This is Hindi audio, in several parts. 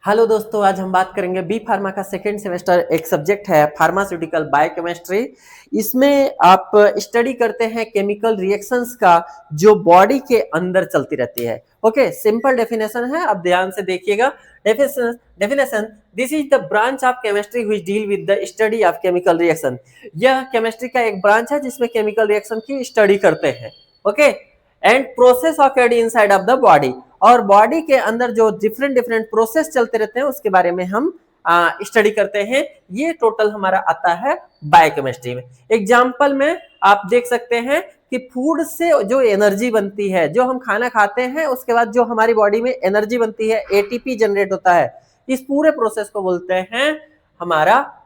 हेलो दोस्तों, आज हम बात करेंगे बी फार्मा का सेकेंड सेमेस्टर एक सब्जेक्ट है फार्मास्यूटिकल बायोकेमिस्ट्री। इसमें आप स्टडी करते हैं केमिकल रिएक्शंस का जो बॉडी के अंदर चलती रहती है। ओके, सिंपल डेफिनेशन है, आप ध्यान से देखिएगा। Definition this is the branch of chemistry which deal with the study of chemical reaction. यह केमिस्ट्री का एक ब्रांच है जिसमें केमिकल रिएक्शन की स्टडी करते हैं। Okay, and process awkward inside of the body, और बॉडी के अंदर जो डिफरेंट प्रोसेस चलते रहते हैं उसके बारे में हम स्टडी करते हैं। ये टोटल हमारा आता है बायोकेमिस्ट्री में। एग्जांपल में आप देख सकते हैं कि फूड से जो एनर्जी बनती है, जो हम खाना खाते हैं उसके बाद जो हमारी बॉडी में एनर्जी बनती है, एटीपी जनरेट होता है, इस पूरे प्रोसेस को बोलते हैं हमारा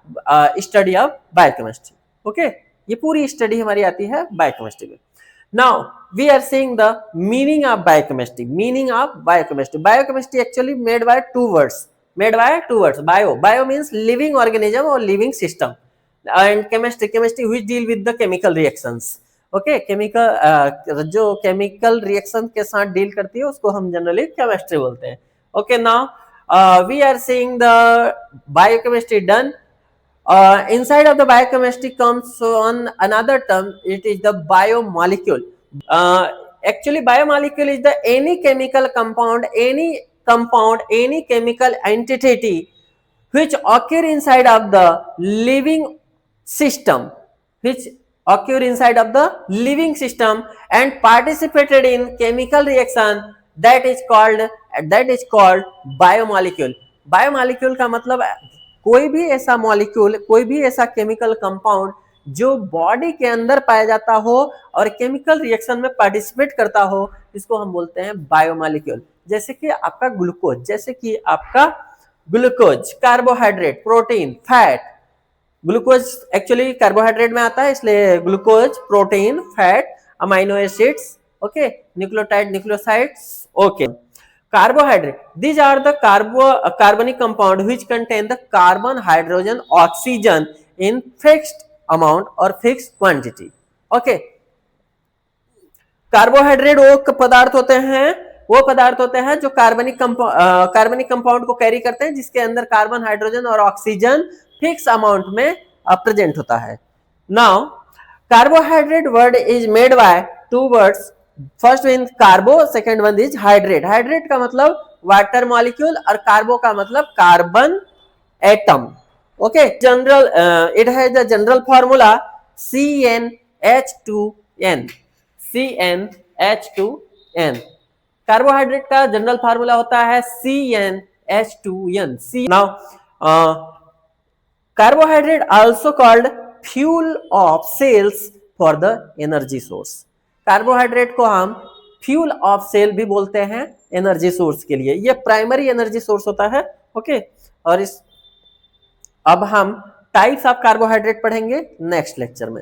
स्टडी ऑफ बायोकेमिस्ट्री। ओके, ये पूरी स्टडी हमारी आती है बायोकेमिस्ट्री में। Now we are seeing the meaning of biochemistry. Meaning of biochemistry. Biochemistry actually made by two words. Made by two words. Bio means living organism or living system, and chemistry which deal with the chemical reactions. Okay, chemical जो chemical reaction के साथ deal करती है उसको हम generally chemistry बोलते हैं. Okay, now we are seeing the biochemistry done. Inside of the biochemistry comes on another term, it is the biomolecule. Actually biomolecule is the any chemical compound, any chemical entity which occur inside of the living system, and participated in chemical reaction, that is called biomolecule. Biomolecule का मतलब कोई भी ऐसा मॉलिक्यूल, कोई भी ऐसा केमिकल कंपाउंड जो बॉडी के अंदर पाया जाता हो और केमिकल रिएक्शन में पार्टिसिपेट करता हो, इसको हम बोलते हैं बायोमॉलिक्यूल। जैसे कि आपका glucose, carbohydrate, protein, fat. Glucose actually carbohydrate में आता है, इसलिए glucose, protein, fat, amino acids, okay, nucleotide, nucleosides, okay. Carbohydrate, these are the carbonic compound which contain the carbon, hydrogen, oxygen in fixed amount or fixed quantity. Okay, carbohydrate वो पदार्थ होते हैं जो कार्बनिक कंपाउंड को कैरी करते हैं, जिसके अंदर कार्बन, हाइड्रोजन और ऑक्सीजन फिक्स अमाउंट में प्रेजेंट होता है। Now carbohydrate word is made by two words, first one carbo, second one is hydrate. Hydrate का मतलब वाटर मॉलिक्यूल और कार्बो का मतलब carbon atom. Okay, general it has the general formula CnH2n। CnH2n carbohydrate का जनरल फार्मूला होता है CnH2n। Now carbohydrate also called fuel of cells for the energy source. Carbohydrate को हम फ्यूल ऑफ सेल भी बोलते हैं एनर्जी सोर्स के लिए। ये प्राइमरी एनर्जी सोर्स होता है। ओके, और अब हम टाइप्स ऑफ कार्बोहाइड्रेट पढ़ेंगे नेक्स्ट लेक्चर में।